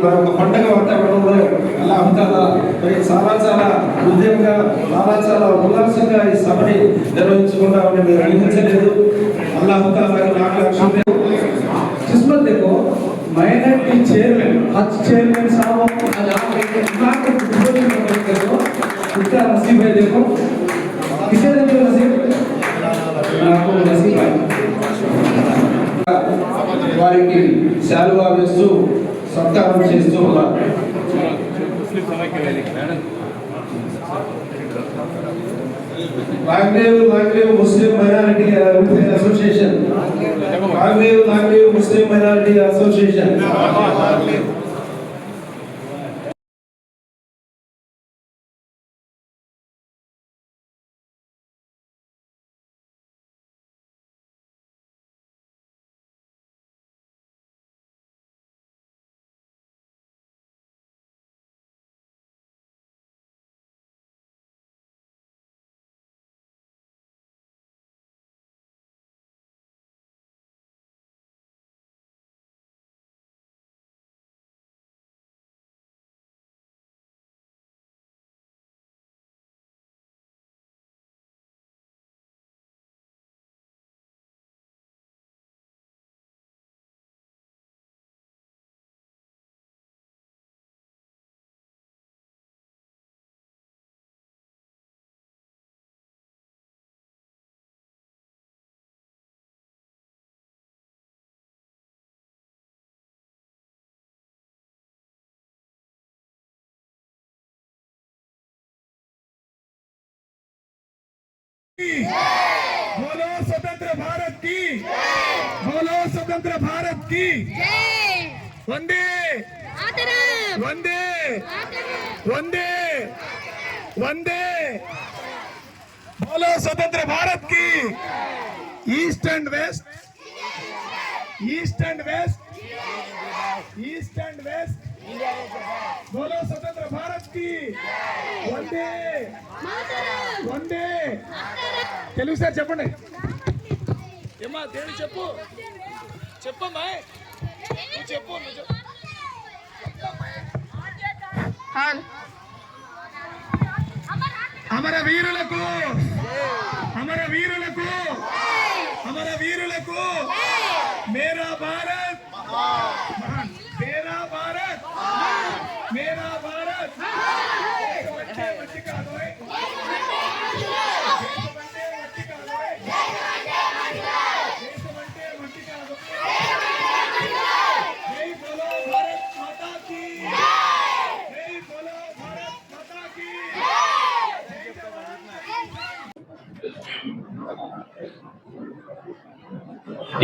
మరి ఒక పండగ వాతావరణంలో అల్లాహ్ తాలా మరి చాలా ఉద్యమంగా చాలా ఉల్లాసంగా ఈ సభని నిర్వహించుకుంటామని మీరు ఊహించలేదు. अल्लाह ताला का लाख लाख शुक्रिया। किस्मत देखो माइनॉरिटी चेयरमैन हज चेयरमैन साहब आज आप इतना को करो कितना नसीब है देखो किसे देखो नसीब आपको नसीब है వారికి శాలువా వేస్తూ సత్కారం చేస్తూ ఉన్నారు. Lagdev Muslim Minority Association. Lagdev Muslim Minority Association. बोलो स्वतंत्र भारत की, बोलो स्वतंत्र भारत की वंदे वंदे वंदे वंदे। बोलो स्वतंत्र भारत की। East and west, east and west, east and west. बोलो स्वतंत्र भारत की वंदे वंदे। తెలుగు సార్ చెప్పండి ఏమా దేవుడు చెప్పు చెప్పమ్మా నువ్వు చెప్పు అమర వీరులకు అమర వీరులకు అమర వీరులకు మేరా భారత్ మేరా భారత్ మేరా భారత్।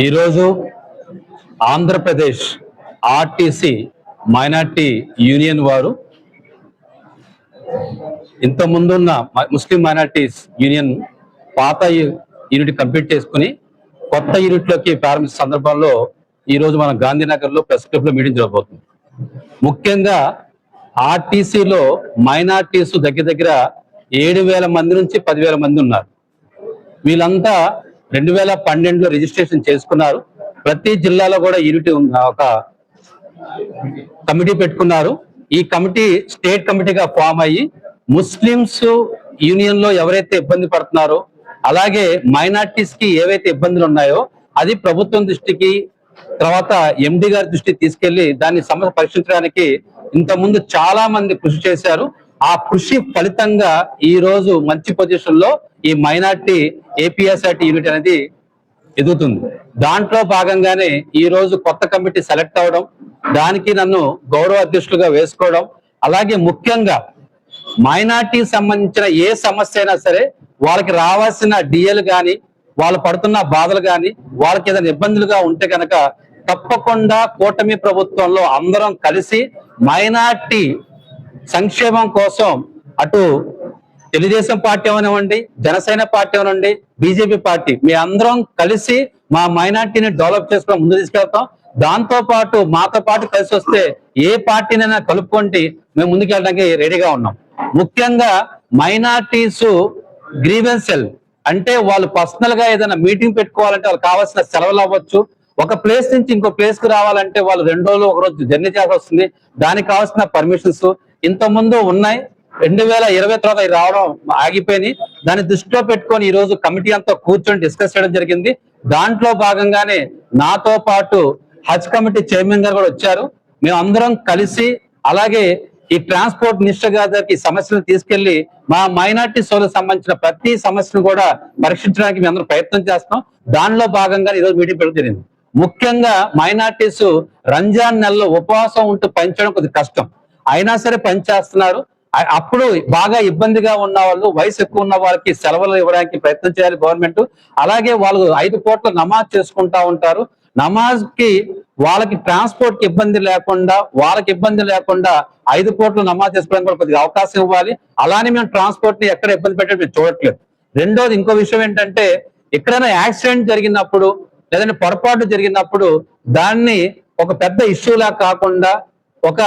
ఈరోజు ఆంధ్రప్రదేశ్ ఆర్టీసీ మైనార్టీ యూనియన్ వారు ఇంత ముందున్న ముస్లిం మైనార్టీస్ యూనియన్ పాత యూనిట్ కంప్లీట్ చేసుకుని కొత్త యూనిట్లోకి ప్రారంభించిన సందర్భంలో ఈరోజు మన గాంధీనగర్లో ప్రెస్ క్లబ్లో మీటింగ్ జరగబోతుంది. ముఖ్యంగా ఆర్టీసీలో మైనార్టీస్ దగ్గర 7,000 మంది నుంచి 10,000 మంది ఉన్నారు. వీళ్ళంతా 2012లో రిజిస్ట్రేషన్ చేసుకున్నారు. ప్రతి జిల్లాలో కూడా యూనిట్ ఒక కమిటీ పెట్టుకున్నారు. ఈ కమిటీ స్టేట్ కమిటీగా ఫామ్ అయ్యి ముస్లిమ్స్ యూనియన్ లో ఎవరైతే ఇబ్బంది పడుతున్నారో అలాగే మైనార్టీస్ కి ఏవైతే ఇబ్బందులు ఉన్నాయో అది ప్రభుత్వం దృష్టికి తర్వాత ఎండి గారి దృష్టికి తీసుకెళ్లి దాన్ని సమస్య పరిష్కరించడానికి ఇంతకుముందు చాలా మంది కృషి చేశారు. ఆ కృషి ఫలితంగా ఈ రోజు మంచి పొజిషన్ లో ఈ మైనార్టీ ఏపీఎస్ఆర్టీ యూనిట్ అనేది ఎదుగుతుంది. దాంట్లో భాగంగానే ఈ రోజు కొత్త కమిటీ సెలెక్ట్ అవడం, దానికి నన్ను గౌరవ అధ్యక్షులుగా వేసుకోవడం, అలాగే ముఖ్యంగా మైనార్టీ సంబంధించిన ఏ సమస్య అయినా సరే వాళ్ళకి రావాల్సిన డిఎలు కానీ వాళ్ళు పడుతున్న బాధలు కానీ వాళ్ళకి ఏదైనా ఇబ్బందులుగా ఉంటే కనుక తప్పకుండా కూటమి ప్రభుత్వంలో అందరం కలిసి మైనార్టీ సంక్షేమం కోసం అటు తెలుగుదేశం పార్టీ అవనివ్వండి, జనసేన పార్టీ అవనివ్వండి, బీజేపీ పార్టీ మీ అందరం కలిసి మా మైనార్టీని డెవలప్ చేసుకుని ముందు తీసుకెళ్తాం. దాంతో పాటు మాతో పాటు కలిసి వస్తే ఏ పార్టీనైనా కలుపుకుంటే మేము ముందుకెళ్ళడానికి రెడీగా ఉన్నాం. ముఖ్యంగా మైనార్టీస్ గ్రీవెన్స్ సెల్ అంటే వాళ్ళు పర్సనల్ గా ఏదైనా మీటింగ్ పెట్టుకోవాలంటే వాళ్ళకి కావాల్సిన సెలవులు అవ్వచ్చు, ఒక ప్లేస్ నుంచి ఇంకో ప్లేస్ కి రావాలంటే వాళ్ళు 2 రోజులు 1 రోజు జర్నీ చేయాల్సి వస్తుంది. దానికి కావాల్సిన పర్మిషన్స్ ఇంత ముందు ఉన్నాయి. 2020 తర్వాత అవి రావడం ఆగిపోయినాయి. దాన్ని దృష్టిలో పెట్టుకొని ఈ రోజు కమిటీ అంతా కూర్చొని డిస్కస్ చేయడం జరిగింది. దాంట్లో భాగంగానే నాతో పాటు హజ్ కమిటీ చైర్మన్ గారు కూడా వచ్చారు. మేము అందరం కలిసి అలాగే ఈ ట్రాన్స్పోర్ట్ మినిస్టర్ గారి దగ్గరికి ఈ సమస్యను తీసుకెళ్లి మా మైనార్టీ సోదరులకు సంబంధించిన ప్రతి సమస్యను కూడా పరీక్షించడానికి మేము అందరం ప్రయత్నం చేస్తున్నాం. దానిలో భాగంగా ఈరోజు మీటింగ్ పెట్టడం జరిగింది. ముఖ్యంగా మైనార్టీస్ రంజాన్ నెలలో ఉపవాసం ఉంటూ పనిచేయడం కొద్దిగా కష్టం, అయినా సరే పనిచేస్తున్నారు. అప్పుడు బాగా ఇబ్బందిగా ఉన్న వాళ్ళు, వయసు ఎక్కువ ఉన్న వాళ్ళకి సెలవులు ఇవ్వడానికి ప్రయత్నం చేయాలి గవర్నమెంట్. అలాగే వాళ్ళు 5 పూట్ల నమాజ్ చేసుకుంటా ఉంటారు. నమాజ్ కి వాళ్ళకి ట్రాన్స్పోర్ట్ కి ఇబ్బంది లేకుండా, వాళ్ళకి ఇబ్బంది లేకుండా 5 పూట్ల నమాజ్ చేసుకోవడానికి కూడా కొద్దిగా అవకాశం ఇవ్వాలి. అలానే మేము ట్రాన్స్పోర్ట్ ని ఎక్కడ ఇబ్బంది పెట్టడం మేము చూడట్లేదు. రెండోది ఇంకో విషయం ఏంటంటే, ఎక్కడైనా యాక్సిడెంట్ జరిగినప్పుడు లేదంటే పొరపాటు జరిగినప్పుడు దాన్ని ఒక పెద్ద ఇష్యూలా కాకుండా ఒక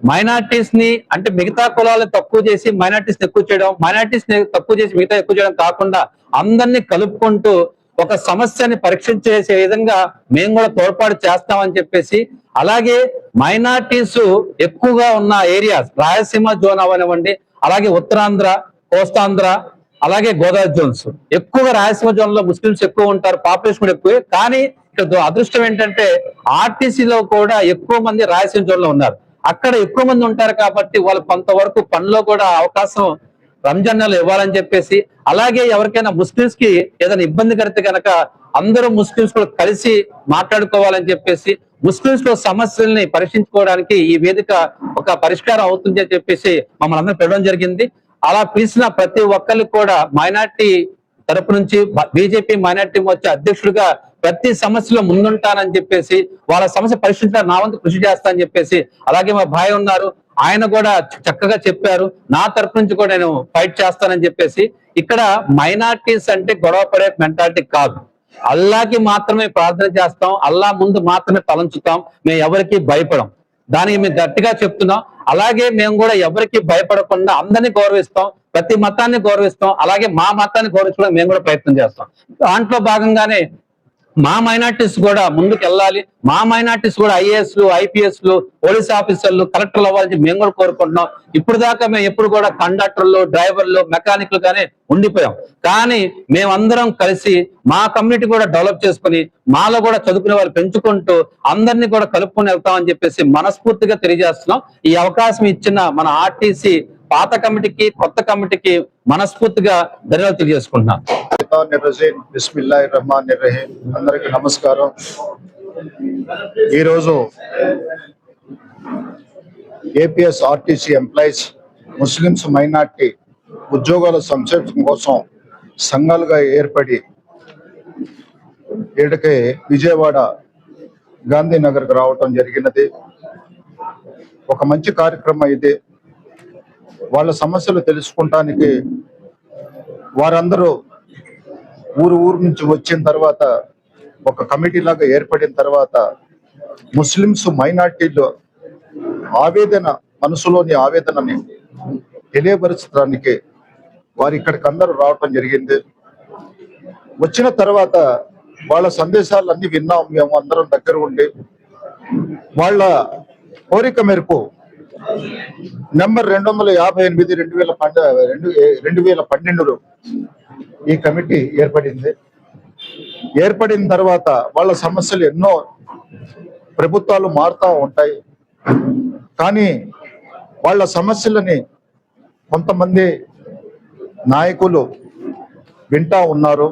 మైనార్టీస్ ని అంటే మిగతా కులాలను తక్కువ చేసి మైనార్టీస్ ఎక్కువ చేయడం, మైనార్టీస్ ని తక్కువ చేసి మిగతా ఎక్కువ చేయడం కాకుండా అందరినీ కలుపుకుంటూ ఒక సమస్యని పరీక్షించేసే విధంగా మేము కూడా తోడ్పాటు చేస్తామని చెప్పేసి, అలాగే మైనార్టీస్ ఎక్కువగా ఉన్న ఏరియాస్ రాయలసీమ జోన్ అవనివ్వండి, అలాగే ఉత్తరాంధ్ర, కోస్తాంధ్ర, అలాగే గోదావరి జోన్స్, ఎక్కువగా రాయలసీమ జోన్ లో ముస్లిమ్స్ ఎక్కువ ఉంటారు, పాపులేషన్ కూడా ఎక్కువే. కానీ ఇక్కడ అదృష్టం ఏంటంటే ఆర్టీసీలో కూడా ఎక్కువ మంది రాయలసీమ జోన్ లో ఉన్నారు. అక్కడ ఎక్కువ మంది ఉంటారు కాబట్టి వాళ్ళు కొంతవరకు పనిలో కూడా అవకాశం రంజాన్ నెలలో ఇవ్వాలని చెప్పేసి, అలాగే ఎవరికైనా ముస్లిమ్స్ కి ఏదైనా ఇబ్బంది కలిగితే కనుక అందరూ ముస్లిమ్స్ కూడా కలిసి మాట్లాడుకోవాలని చెప్పేసి, ముస్లిమ్స్ లో సమస్యల్ని పరీక్షించుకోవడానికి ఈ వేదిక ఒక పరిష్కారం అవుతుంది అని చెప్పేసి మమ్మల్ని అందరూ పెట్టడం జరిగింది. అలా పిలిచిన ప్రతి ఒక్కరికి కూడా మైనార్టీ తరపు నుంచి బీజేపీ మైనార్టీ మోర్చా అధ్యక్షుడిగా ప్రతి సమస్యలో ముందుంటానని చెప్పేసి, వాళ్ళ సమస్య పరిష్కరించడానికి నా వంతు కృషి చేస్తానని చెప్పేసి, అలాగే మా భాయ్ ఉన్నారు, ఆయన కూడా చక్కగా చెప్పారు, నా తరపు నుంచి కూడా నేను ఫైట్ చేస్తానని చెప్పేసి. ఇక్కడ మైనార్టీస్ అంటే గొడవ పడే మెంటాలిటీ కాదు, అల్లాకి మాత్రమే ప్రార్థన చేస్తాం, అల్లా ముందు మాత్రమే తలంచుతాం, మేము ఎవరికి భయపడం. దానికి మేము గట్టిగా చెప్తున్నాం. అలాగే మేము కూడా ఎవరికి భయపడకుండా అందరినీ గౌరవిస్తాం, ప్రతి మతాన్ని గౌరవిస్తాం, అలాగే మా మతాన్ని గౌరవించడానికి మేము కూడా ప్రయత్నం చేస్తాం. దాంట్లో భాగంగానే మా మైనార్టీస్ కూడా ముందుకు వెళ్ళాలి, మా మైనార్టీస్ కూడా ఐఏఎస్లు, ఐపీఎస్లు, పోలీస్ ఆఫీసర్లు, కలెక్టర్లు అవ్వాలని మేము కూడా కోరుకుంటున్నాం. ఇప్పుడు దాకా మేము ఎప్పుడు కూడా కండక్టర్లు, డ్రైవర్లు, మెకానిక్లు గానే ఉండిపోయాం. కానీ మేమందరం కలిసి మా కమ్యూనిటీ కూడా డెవలప్ చేసుకుని మాలో కూడా చదువుకునే వాళ్ళు పెంచుకుంటూ అందరినీ కూడా కలుపుకొని వెళ్తామని చెప్పేసి మనస్ఫూర్తిగా తెలియజేస్తున్నాం. ఈ అవకాశం ఇచ్చిన మన ఆర్టీసీ పాత కమిటీకి, కొత్త కమిటీకి మనస్ఫూర్తిగా ధన్యవాదాలు తెలియజేసుకుంటున్నాం. బిస్మిల్లాహిర్రహ్మానిర్రహీం. అందరికి నమస్కారం. ఈరోజు APS RTC employees Muslims minority ఉద్యోగాల సంక్షేమం కోసం సంఘాలుగా ఏర్పడి ఈడకి విజయవాడ గాంధీనగర్కి రావటం జరిగినది. ఒక మంచి కార్యక్రమం ఇది. వాళ్ళ సమస్యలు తెలుసుకుంటానికి వారందరూ ఊరు నుంచి వచ్చిన తర్వాత ఒక కమిటీ లాగా ఏర్పడిన తర్వాత ముస్లిమ్స్ మైనార్టీలు ఆవేదన, మనసులోని ఆవేదనని తెలియపరచడానికి వారు ఇక్కడికి అందరూ రావటం జరిగింది. వచ్చిన తర్వాత వాళ్ళ సందేశాలన్నీ విన్నాం మేము అందరం దగ్గర ఉండి. వాళ్ళ కోరిక మేరకు నెంబర్ 258 2012 ఈ కమిటీ ఏర్పడింది. ఏర్పడిన తర్వాత వాళ్ళ సమస్యలు ఎన్నో, ప్రభుత్వాలు మారుతూ ఉంటాయి, కానీ వాళ్ళ సమస్యలని కొంతమంది నాయకులు వింటా ఉన్నారు.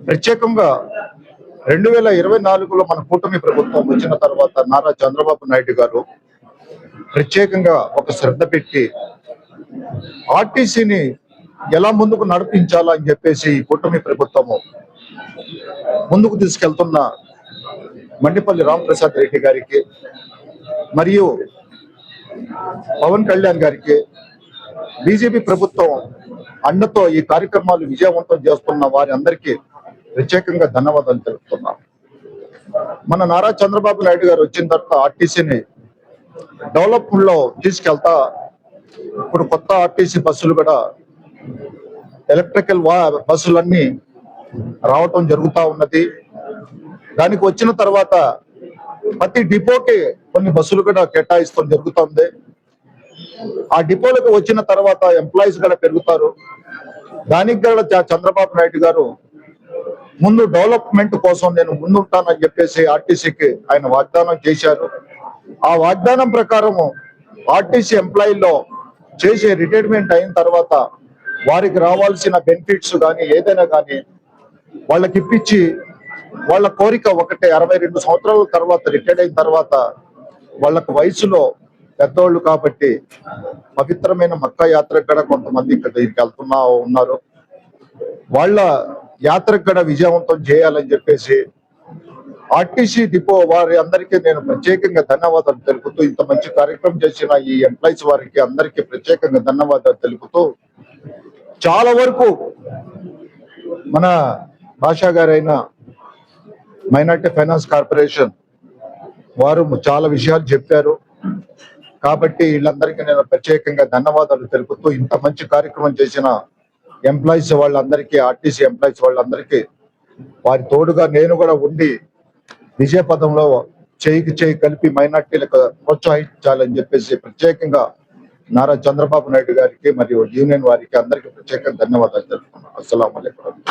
ప్రత్యేకంగా 2024లో మన కూటమి ప్రభుత్వం వచ్చిన తర్వాత నారా చంద్రబాబు నాయుడు గారు ప్రత్యేకంగా ఒక శ్రద్ధ పెట్టి ఆర్టీసీని ఎలా ముందుకు నడిపించాలా అని చెప్పేసి కూటమి ప్రభుత్వము ముందుకు తీసుకెళ్తున్న మండిపల్లి రామప్రసాద్ రెడ్డి గారికి మరియు పవన్ కళ్యాణ్ గారికి, బీజేపీ ప్రభుత్వం అండతో ఈ కార్యక్రమాలు విజయవంతం చేస్తున్న వారి అందరికీ ప్రత్యేకంగా ధన్యవాదాలు తెలుపుతున్నాం. మన నారా చంద్రబాబు నాయుడు గారు వచ్చిన తర్వాత ఆర్టీసీని డెవలప్మెంట్ లో తీసుకెళ్తా ఇప్పుడు కొత్త ఆర్టీసీ బస్సులు కూడా ఎలక్ట్రికల్ బస్సులన్నీ రావటం జరుగుతూ ఉన్నది. దానికి వచ్చిన తర్వాత ప్రతి డిపోకి కొన్ని బస్సులు కూడా కేటాయిస్తాం జరుగుతుంది. ఆ డిపోలకు వచ్చిన తర్వాత ఎంప్లాయీస్ కూడా పెరుగుతారు. దానికి కూడా చంద్రబాబు నాయుడు గారు ముందు డెవలప్మెంట్ కోసం నేను ముందుంటానని చెప్పేసి ఆర్టీసీకి ఆయన వాగ్దానం చేశారు. ఆ వాగ్దానం ప్రకారము ఆర్టీసీ ఎంప్లాయీలో చేసే రిటైర్మెంట్ అయిన తర్వాత వారికి రావాల్సిన బెనిఫిట్స్ కానీ ఏదైనా కానీ వాళ్ళకి ఇప్పించి, వాళ్ళ కోరిక ఒకటే 62 సంవత్సరాల తర్వాత రిటైర్డ్ అయిన తర్వాత వాళ్ళకు వయసులో పెద్దోళ్ళు కాబట్టి పవిత్రమైన మక్కా యాత్రకు కూడా కొంతమంది ఇక్కడ ఉన్నారు. వాళ్ళ యాత్రకు కూడా విజయవంతం చేయాలని చెప్పేసి ఆర్టీసీ డిపో వారి అందరికీ నేను ప్రత్యేకంగా ధన్యవాదాలు తెలుపుతూ, ఇంత మంచి కార్యక్రమం చేసిన ఈ ఎంప్లాయీస్ వారికి అందరికీ ప్రత్యేకంగా ధన్యవాదాలు తెలుపుతూ, చాలా వరకు మన భాషా గారైన మైనార్టీ ఫైనాన్స్ కార్పొరేషన్ వారు చాలా విషయాలు చెప్పారు. కాబట్టి వీళ్ళందరికీ నేను ప్రత్యేకంగా ధన్యవాదాలు తెలుపుతూ, ఇంత మంచి కార్యక్రమం చేసిన ఎంప్లాయీస్ వాళ్ళందరికీ, ఆర్టీసీ ఎంప్లాయీస్ వాళ్ళందరికీ వారి తోడుగా నేను కూడా ఉండి విజయపథంలో చేయికి చేయి కలిపి మైనార్టీలకు ప్రోత్సహించాలని చెప్పేసి ప్రత్యేకంగా నారా చంద్రబాబు నాయుడు గారికి మరియు యూనియన్ వారికి అందరికీ ప్రత్యేకంగా ధన్యవాదాలు తెలుపుతున్నాను. అస్సలాము అలైకుం.